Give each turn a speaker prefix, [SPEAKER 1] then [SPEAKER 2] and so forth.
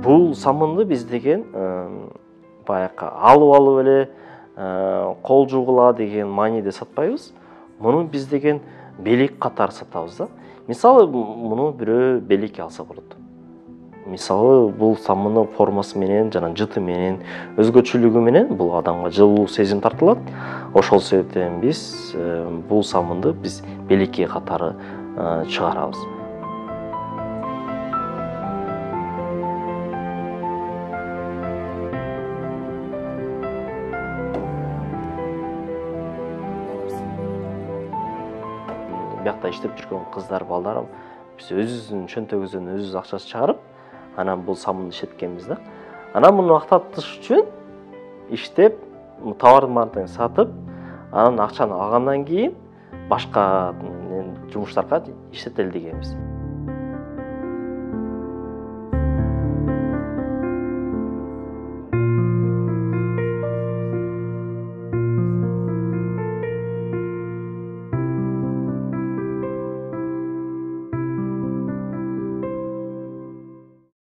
[SPEAKER 1] Бул самынды биз деген баягы алып эле кол жугула деген мааниде сатпайбыз. Муну биз деген белек катары сатабыз да. Мисалы, муну бирөө белекке алса болот. Мисалы, бул самыны формасы менен, жана жыты менен, өзгөчөлүгү менен бул адамга жылуу сезим тартылат. Ошол себептен биз бул самынды биз белекке катары чыгарабыз. Биякта иштеп жүргөн кыздар, балдар биз өзүбүздүн чөнтөгүбүздөн өзүбүз акчасы чыгарып, анан бул самынды иштеткенбиз да. Анан муну актатыш үчүн иштеп, товарды сатып, анан акчаны алгандан кийин башка жумуштарга иштетели дегенбиз.